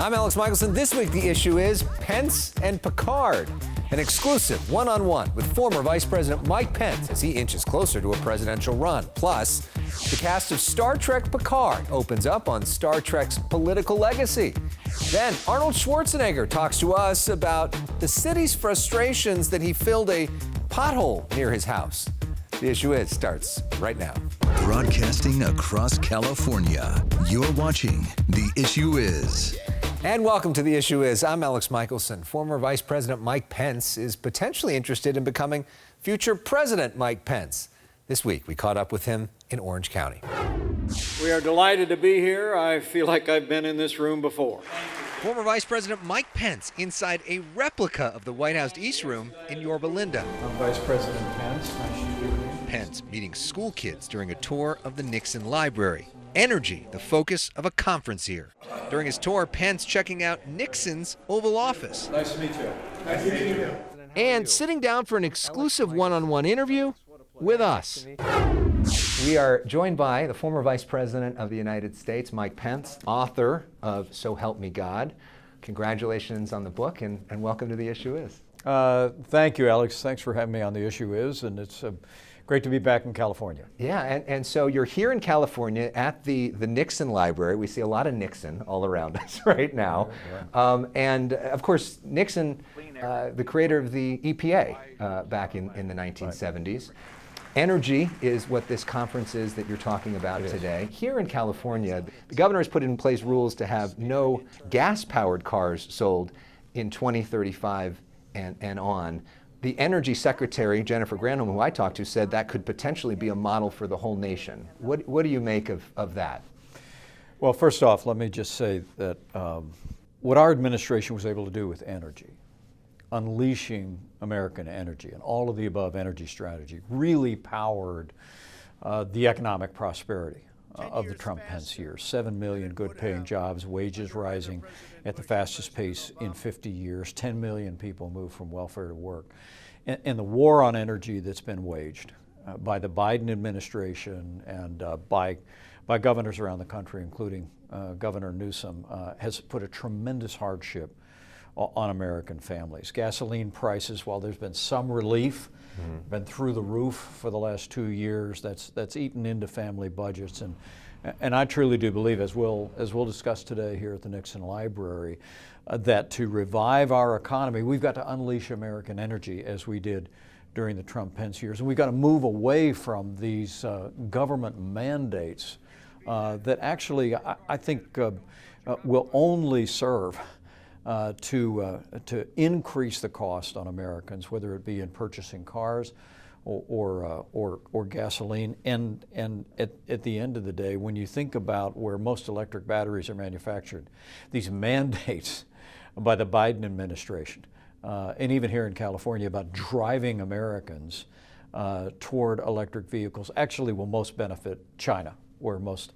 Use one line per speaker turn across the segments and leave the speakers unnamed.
I'm Alex Michelson. This week, the issue is Pence and Picard. An exclusive one-on-one with former Vice President Mike Pence as he inches closer to a presidential run. Plus, the cast of Star Trek Picard opens up on Star Trek's political legacy. Then, Arnold Schwarzenegger talks to us about the city's frustrations that he filled a pothole near his house. The issue is starts right now.
Broadcasting across California, you're watching The Issue Is.
And welcome to The Issue Is. I'm Alex Michelson. Former Vice President Mike Pence is potentially interested in becoming future President Mike Pence. This week, we caught up with him in Orange County.
We are delighted to be here. I feel like I've been in this room before.
Former Vice President Mike Pence inside a replica of the White House East Room in Yorba Linda.
I'm Vice President Pence. Nice to be with you.
Pence meeting school kids during a tour of the Nixon Library. Energy, the focus of a conference here. During his tour, Pence checking out Nixon's Oval Office.
Nice to meet you. Nice to meet you.
And sitting down for an exclusive one-on-one interview with us. We are joined by the former Vice President of the United States, Mike Pence, author of So Help Me God. Congratulations on the book and welcome to The Issue Is.
Thank you, Alex. Thanks for having me on The Issue Is, and it's great to be back in California.
Yeah, and so you're here in California at the Nixon Library. We see a lot of Nixon all around us right now. And of course, Nixon, the creator of the EPA back in the 1970s. Right. Energy is what this conference is that you're talking about today. Here in California, the governor has put in place rules to have no gas-powered cars sold in 2035 and on. The Energy Secretary, Jennifer Granholm, who I talked to, said that could potentially be a model for the whole nation. What do you make of that?
Well, first off, let me just say that what our administration was able to do with energy, unleashing American energy and all of the above energy strategy, really powered the economic prosperity of the Trump-Pence years. 7 million good-paying jobs, wages rising at the fastest pace in 50 years, 10 million people moved from welfare to work. And the war on energy that's been waged by the Biden administration and by governors around the country, including Governor Newsom, has put a tremendous hardship on American families. Gasoline prices, while there's been some relief, been through the roof for the last 2 years. That's eaten into family budgets, and I truly do believe, as we'll discuss today here at the Nixon Library, that to revive our economy, we've got to unleash American energy as we did during the Trump-Pence years, and we've got to move away from these government mandates that actually I think will only serve to increase the cost on Americans, whether it be in purchasing cars or gasoline. And at the end of the day, when you think about where most electric batteries are manufactured, these mandates by the Biden administration, and even here in California, about driving Americans toward electric vehicles actually will most benefit China, where most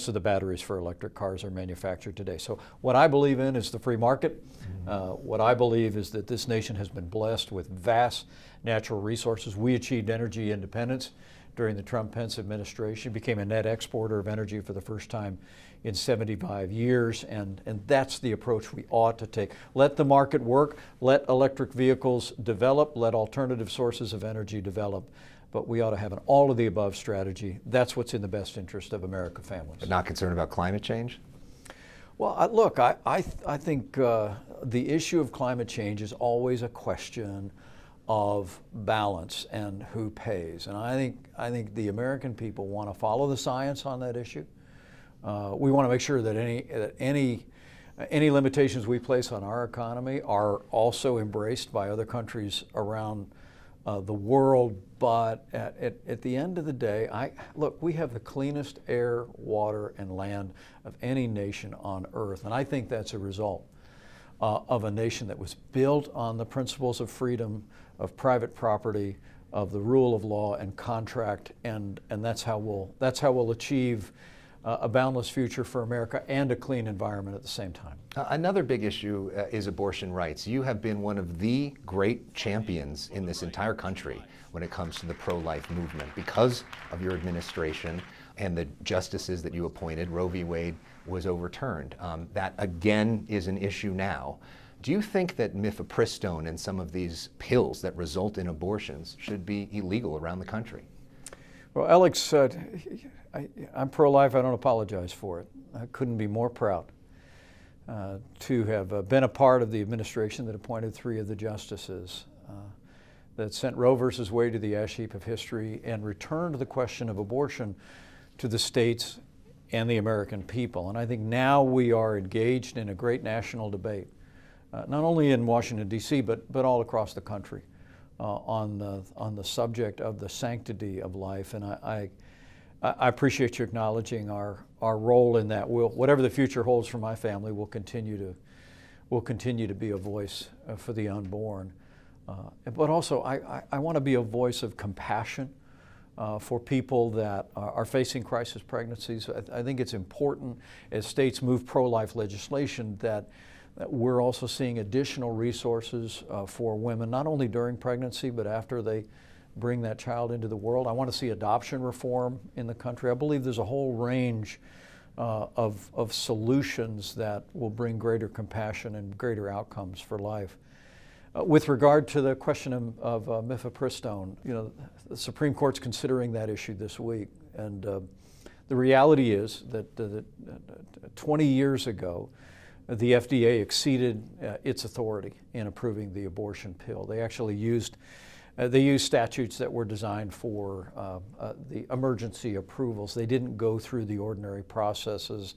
of the batteries for electric cars are manufactured today. So what I believe in is the free market. What I believe is that this nation has been blessed with vast natural resources. We achieved energy independence during the Trump-Pence administration, became a net exporter of energy for the first time in 75 years, and that's the approach we ought to take. Let the market work, let electric vehicles develop, let alternative sources of energy develop. But we ought to have an all-of-the-above strategy. That's what's in the best interest of American families.
But not concerned about climate change?
Well, look, I think the issue of climate change is always a question of balance and who pays. And I think the American people want to follow the science on that issue. We want to make sure that any limitations we place on our economy are also embraced by other countries around the world. But at the end of the day, look, we have the cleanest air, water, and land of any nation on earth. And I think that's a result of a nation that was built on the principles of freedom, of private property, of the rule of law and contract, and that's how we'll achieve a boundless future for America and a clean environment at the same time.
Another big issue is abortion rights. You have been one of the great champions in this entire country when it comes to the pro-life movement because of your administration and the justices that you appointed. Roe v. Wade was overturned. That again is an issue now. Do you think that mifepristone and some of these pills that result in abortions should be illegal around the country?
Well, Alex, I'm pro-life. I don't apologize for it. I couldn't be more proud to have been a part of the administration that appointed 3 of the justices that sent Roe versus Wade to the ash heap of history and returned the question of abortion to the states and the American people. And I think now we are engaged in a great national debate, not only in Washington, D.C., but all across the country on the subject of the sanctity of life. And I appreciate you acknowledging our role in that. Whatever the future holds for my family, we'll continue to be a voice for the unborn. But also, I want to be a voice of compassion for people that are facing crisis pregnancies. I think it's important as states move pro-life legislation that we're also seeing additional resources for women, not only during pregnancy, but after they bring that child into the world. I want to see adoption reform in the country. I believe there's a whole range of solutions that will bring greater compassion and greater outcomes for life. With regard to the question of mifepristone, the Supreme Court's considering that issue this week. And the reality is that 20 years ago, the FDA exceeded its authority in approving the abortion pill. They actually used statutes that were designed for the emergency approvals. They didn't go through the ordinary processes,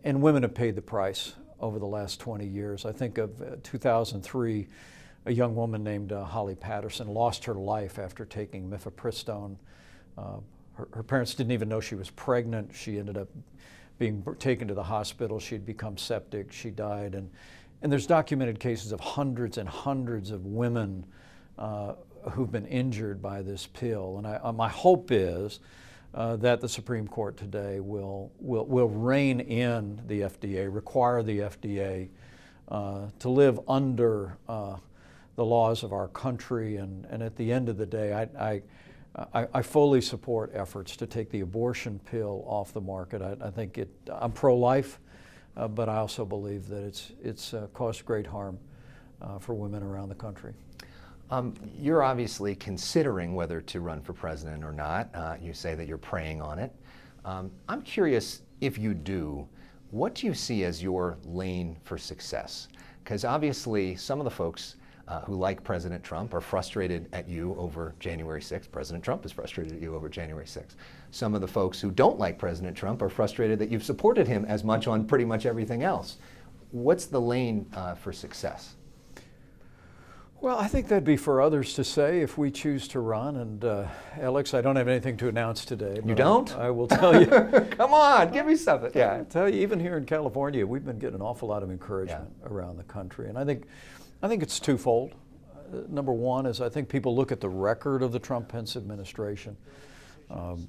and women have paid the price over the last 20 years. I think of 2003, a young woman named Holly Patterson lost her life after taking mifepristone. Her parents didn't even know she was pregnant. She ended up being taken to the hospital. She had become septic. She died. And there's documented cases of hundreds and hundreds of women who've been injured by this pill. And my hope is that the Supreme Court today will rein in the FDA, require the FDA to live under the laws of our country. And at the end of the day, I fully support efforts to take the abortion pill off the market. I think I'm pro-life, but I also believe that it's caused great harm for women around the country.
You're obviously considering whether to run for president or not. You say that you're praying on it. I'm curious, if you do, what do you see as your lane for success? Because obviously some of the folks who like President Trump are frustrated at you over January 6th. President Trump is frustrated at you over January 6th. Some of the folks who don't like President Trump are frustrated that you've supported him as much on pretty much everything else. What's the lane for success?
Well, I think that'd be for others to say if we choose to run. And Alex, I don't have anything to announce today.
You don't?
I will tell you.
Come on, give me something. Yeah.
I'll tell you, even here in California, we've been getting an awful lot of encouragement around the country. And I think it's twofold. Number one is I think people look at the record of the Trump-Pence administration,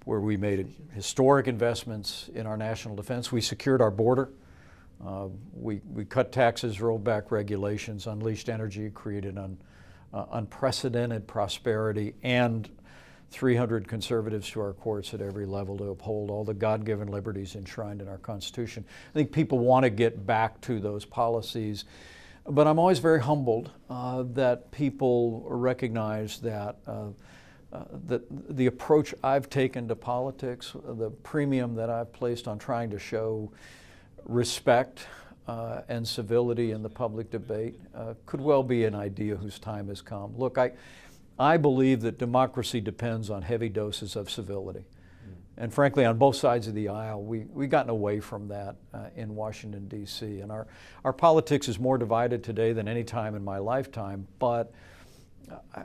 where we made historic investments in our national defense. We secured our border. We cut taxes, rolled back regulations, unleashed energy, created unprecedented prosperity, and 300 conservatives to our courts at every level to uphold all the God-given liberties enshrined in our Constitution. I think people want to get back to those policies, but I'm always very humbled that people recognize that the approach I've taken to politics, the premium that I've placed on trying to show respect and civility in the public debate could well be an idea whose time has come. Look, I believe that democracy depends on heavy doses of civility. And frankly, on both sides of the aisle, we've gotten away from that in Washington, D.C. And our politics is more divided today than any time in my lifetime, but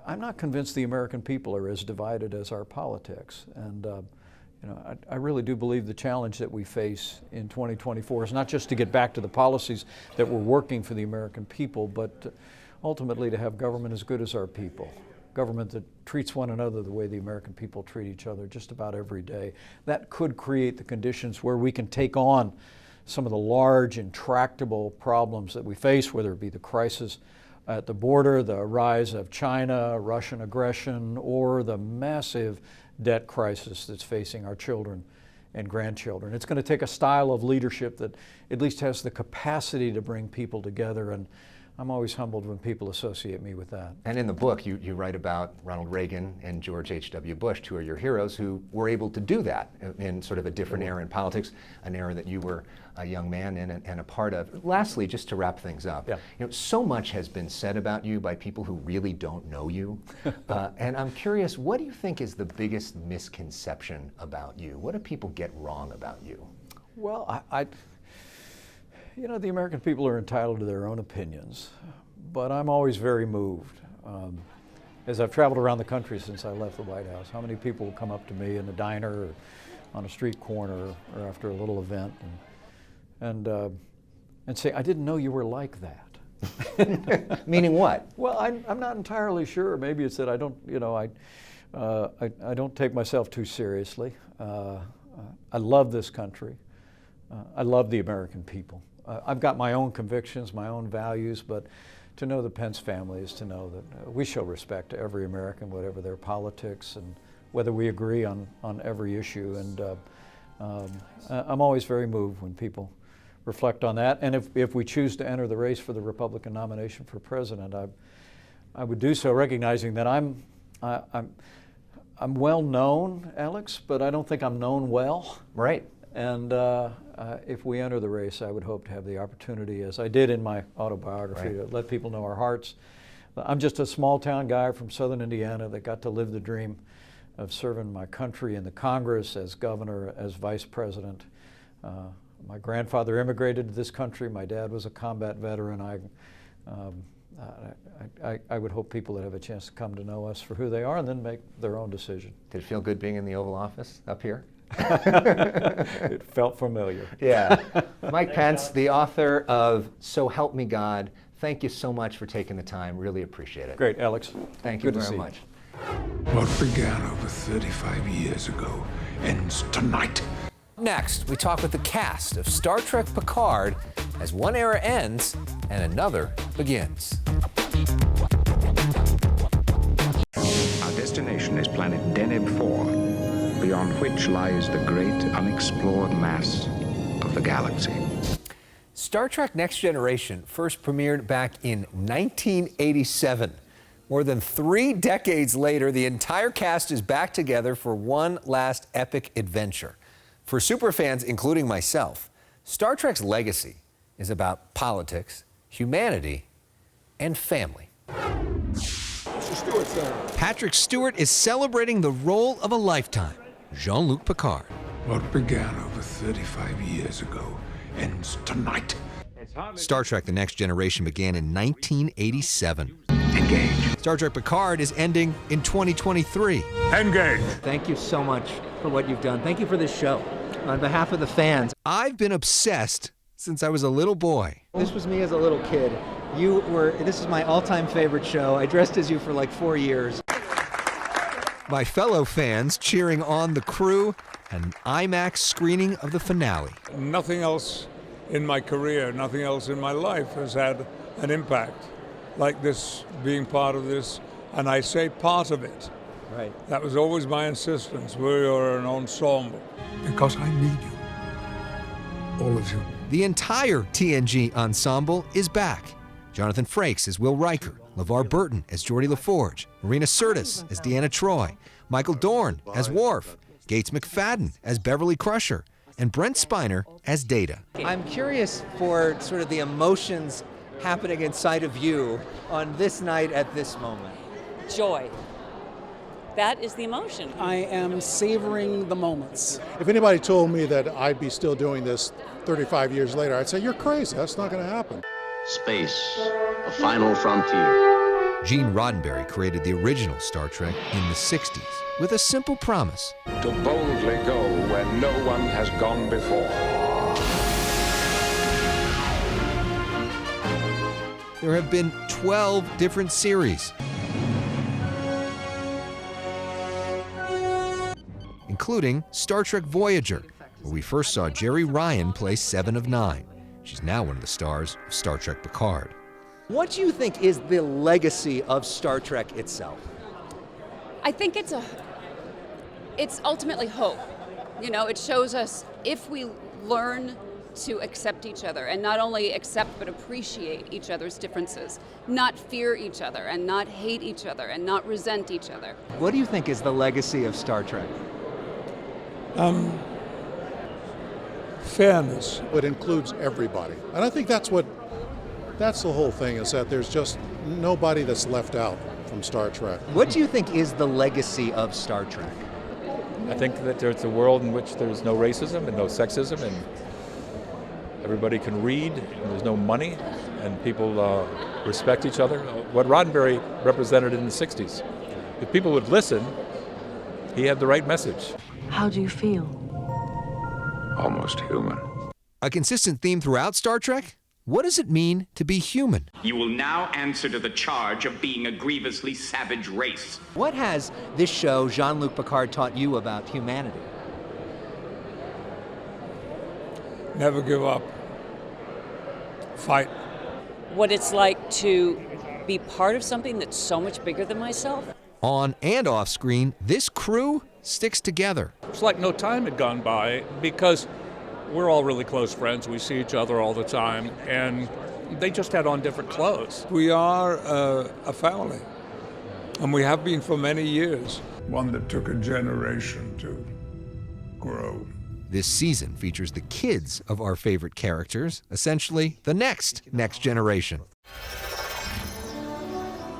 I'm not convinced the American people are as divided as our politics. And I really do believe the challenge that we face in 2024 is not just to get back to the policies that were working for the American people, but ultimately to have government as good as our people. Government that treats one another the way the American people treat each other just about every day. That could create the conditions where we can take on some of the large, intractable problems that we face, whether it be the crisis at the border, the rise of China, Russian aggression, or the massive debt crisis that's facing our children and grandchildren. It's going to take a style of leadership that at least has the capacity to bring people together, and I'm always humbled when people associate me with that.
And in the book, you write about Ronald Reagan and George H.W. Bush, two of your heroes, who were able to do that in sort of a different era in politics, an era that you were a young man in and a part of. Lastly, just to wrap things up, so much has been said about you by people who really don't know you. And I'm curious, what do you think is the biggest misconception about you? What do people get wrong about you?
Well, you know, the American people are entitled to their own opinions, but I'm always very moved. As I've traveled around the country since I left the White House, how many people will come up to me in a diner or on a street corner or after a little event and say, "I didn't know you were like that."
Meaning what?
Well, I'm not entirely sure. Maybe it's that I don't, you know, I don't take myself too seriously. I love this country. I love the American people. I've got my own convictions, my own values, but to know the Pence family is to know that we show respect to every American, whatever their politics and whether we agree on every issue. And I'm always very moved when people reflect on that. And if we choose to enter the race for the Republican nomination for president, I would do so recognizing that I'm well known, Alex, but I don't think I'm known well.
Right.
And if we enter the race, I would hope to have the opportunity, as I did in my autobiography, to let people know our hearts. I'm just a small town guy from southern Indiana that got to live the dream of serving my country in the Congress, as governor, as vice president. My grandfather immigrated to this country. My dad was a combat veteran. I would hope people that have a chance to come to know us for who they are and then make their own decision.
Did it feel good being in the Oval Office up here?
It felt familiar.
Yeah. Mike Pence, the author of So Help Me God, thank you so much for taking the time. Really appreciate it.
Great, Alex.
Thank you
Good to
very
see
much.
What began over 35 years ago ends tonight.
Next, we talk with the cast of Star Trek Picard as one era ends and another begins.
Our destination is planet Deneb 4, beyond which lies the great unexplored mass of the galaxy.
Star Trek Next Generation first premiered back in 1987. More than 3 decades later, the entire cast is back together for one last epic adventure. For superfans, including myself, Star Trek's legacy is about politics, humanity, and family.
Mr. Stewart, sir.
Patrick Stewart is celebrating the role of a lifetime, Jean-Luc Picard.
What began over 35 years ago ends tonight.
Star Trek The Next Generation began in 1987.
Engage.
Star Trek Picard is ending in 2023.
Engage.
Thank you so much for what you've done. Thank you for this show. On behalf of the fans.
I've been obsessed since I was a little boy.
This was me as a little kid. This is my all-time favorite show. I dressed as you for like 4 years.
My fellow fans cheering on the crew and an IMAX screening of the finale.
Nothing else in my career, nothing else in my life has had an impact like this, being part of this, and I say part of it.
Right.
That was always my insistence. We are an ensemble.
Because I need you. All of you.
The entire TNG ensemble is back. Jonathan Frakes as Will Riker, LeVar Burton as Geordi LaForge, Marina Sirtis as Deanna Troi, Michael Dorn as Worf, Gates McFadden as Beverly Crusher, and Brent Spiner as Data.
I'm curious for sort of the emotions happening inside of you on this night at this moment.
Joy. That is the emotion.
I am savoring the moments.
If anybody told me that I'd be still doing this 35 years later, I'd say, you're crazy. That's not going to happen.
Space, a final frontier.
Gene Roddenberry created the original Star Trek in the 60s with a simple promise.
To boldly go where no one has gone before.
There have been 12 different series, including Star Trek Voyager, where we first saw Jerry Ryan play 7 of 9. She's now one of the stars of Star Trek Picard.
What do you think is the legacy of Star Trek itself?
I think it's ultimately hope. You know, it shows us if we learn to accept each other, and not only accept but appreciate each other's differences, not fear each other and not hate each other and not resent each other.
What do you think is the legacy of Star Trek?
Fairness.
It includes everybody. And I think that's the whole thing, is that there's just nobody that's left out from Star Trek.
What do you think is the legacy of Star Trek?
I think that there's a world in which there's no racism and no sexism, and everybody can read, and there's no money, and people respect each other. What Roddenberry represented in the 60s. If people would listen, he had the right message.
How do you feel?
Almost human.
A consistent theme throughout Star Trek? What does it mean to be human?
You will now answer to the charge of being a grievously savage race.
What has this show, Jean-Luc Picard, taught you about humanity?
Never give up. Fight.
What it's like to be part of something that's so much bigger than myself.
On and off screen, this crew sticks together.
It's like no time had gone by because we're all really close friends. We see each other all the time, and they just had on different clothes.
We are a family, and we have been for many years. One that took a generation to grow.
This season features the kids of our favorite characters, essentially the next generation.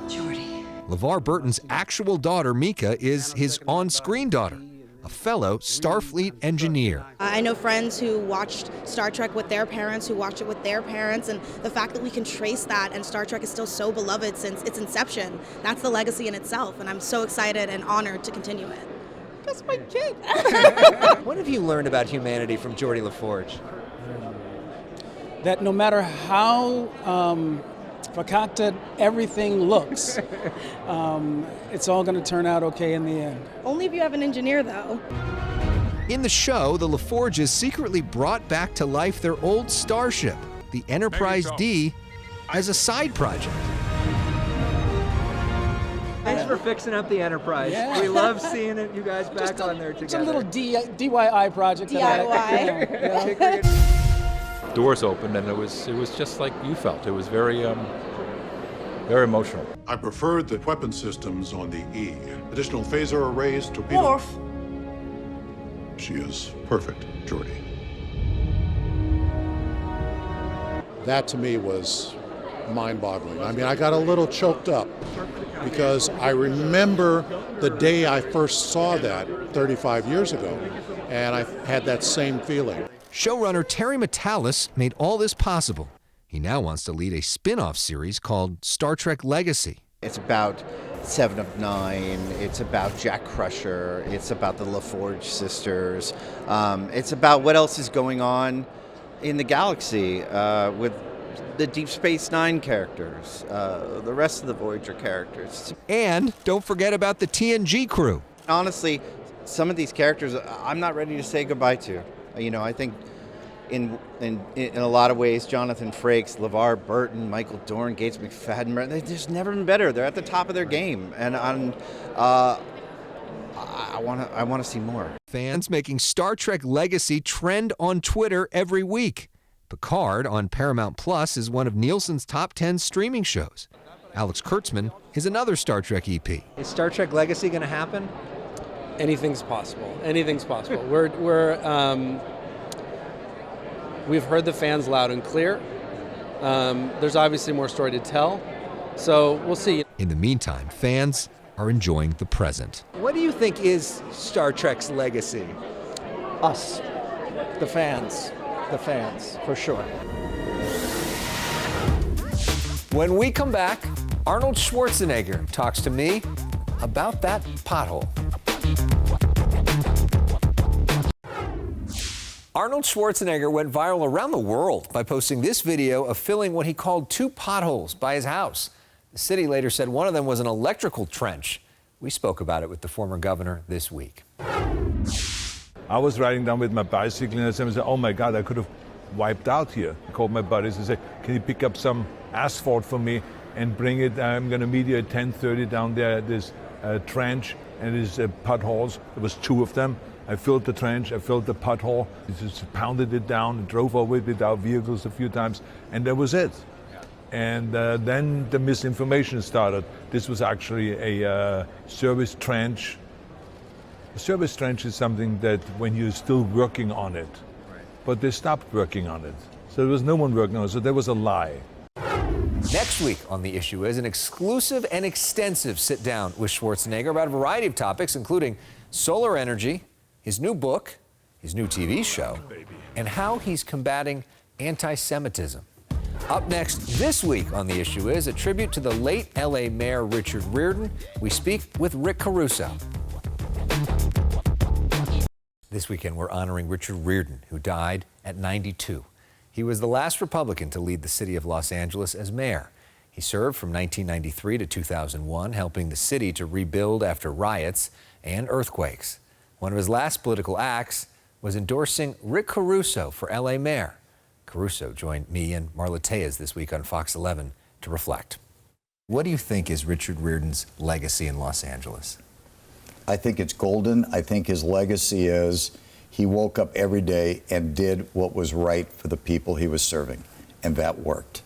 Geordi.
LeVar Burton's actual daughter, Mika, is his on-screen daughter, a fellow Starfleet engineer.
I know friends who watched Star Trek with their parents, who watched it with their parents, and the fact that we can trace that, and Star Trek is still so beloved since its inception, that's the legacy in itself, and I'm so excited and honored to continue it. That's my kid.
What have you learned about humanity from Geordi LaForge?
That no matter how fakakta everything looks, it's all going to turn out okay in the end.
Only if you have an engineer, though.
In the show, the LaForges secretly brought back to life their old starship, the Enterprise D, as a side project.
Thanks for fixing up the Enterprise.
Yeah.
We love seeing it, you guys back on there together.
It's a little DIY project.
DIY.
Doors opened, and it was just like you felt. It was very emotional.
I preferred the weapon systems on the E. Additional phaser arrays, torpedo.
Worf.
She is perfect, Geordi. That to me was mind-boggling. I mean, I got a little choked up because I remember the day I first saw that 35 years ago, and I had that same feeling.
Showrunner Terry Matalas made all this possible. He now wants to lead a spin-off series called Star Trek Legacy.
It's about Seven of Nine, it's about Jack Crusher, it's about the LaForge sisters, it's about what else is going on in the galaxy with the Deep Space Nine characters, the rest of the Voyager characters.
And don't forget about the TNG crew.
Honestly, some of these characters I'm not ready to say goodbye to. You know, I think in a lot of ways, Jonathan Frakes, LeVar Burton, Michael Dorn, Gates McFadden, they've just never been better. They're at the top of their game, and I want to see more.
Fans making Star Trek Legacy trend on Twitter every week. Picard on Paramount Plus is one of Nielsen's top 10 streaming shows. Alex Kurtzman is another Star Trek EP.
Is Star Trek Legacy going to happen?
Anything's possible. Anything's possible. We've heard the fans loud and clear. There's obviously more story to tell, so we'll see.
In the meantime, fans are enjoying the present.
What do you think is Star Trek's legacy?
Us, the fans, for sure.
When we come back, Arnold Schwarzenegger talks to me about that pothole. Arnold Schwarzenegger went viral around the world by posting this video of filling what he called 2 potholes by his house. The city later said one of them was an electrical trench. We spoke about it with the former governor this week.
I was riding down with my bicycle and I said, oh my God, I could have wiped out here. I called my buddies and said, can you pick up some asphalt for me and bring it? I'm going to meet you at 10:30 down there at this trench, and there's potholes. There was 2 of them. I filled the trench, I filled the pothole, just pounded it down, and drove over it with our vehicles a few times, and that was it. And then the misinformation started. This was actually a service trench. A service trench is something that when you're still working on it, but they stopped working on it. So there was no one working on it, so there was a lie.
Next week on The Issue Is, an exclusive and extensive sit-down with Schwarzenegger about a variety of topics, including solar energy, his new book, his new TV show, and how he's combating anti-Semitism. Up next this week on The Issue Is, a tribute to the late LA Mayor Richard Riordan. We speak with Rick Caruso. This weekend, we're honoring Richard Riordan, who died at 92. He was the last Republican to lead the city of Los Angeles as mayor. He served from 1993 to 2001, helping the city to rebuild after riots and earthquakes. One of his last political acts was endorsing Rick Caruso for LA mayor. Caruso joined me and Marla Tejas this week on Fox 11 to reflect. What do you think is Richard Riordan's legacy in Los Angeles?
I think it's golden. I think his legacy is he woke up every day and did what was right for the people he was serving, and that worked.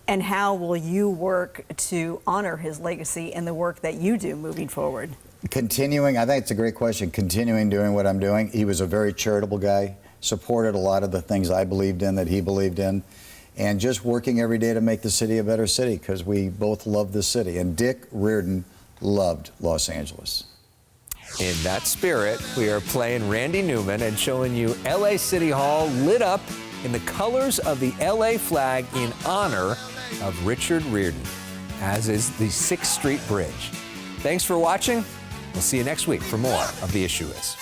And how will you work to honor his legacy and the work that you do moving forward?
Continuing, I think it's a great question, continuing doing what I'm doing. He was a very charitable guy, supported a lot of the things I believed in that he believed in, and just working every day to make the city a better city, because we both love the city. And Dick Riordan loved Los Angeles.
In that spirit, we are playing Randy Newman and showing you LA City Hall lit up in the colors of the LA flag in honor of Richard Riordan, as is the 6th Street Bridge. Thanks for watching. We'll see you next week for more of The Issue Is.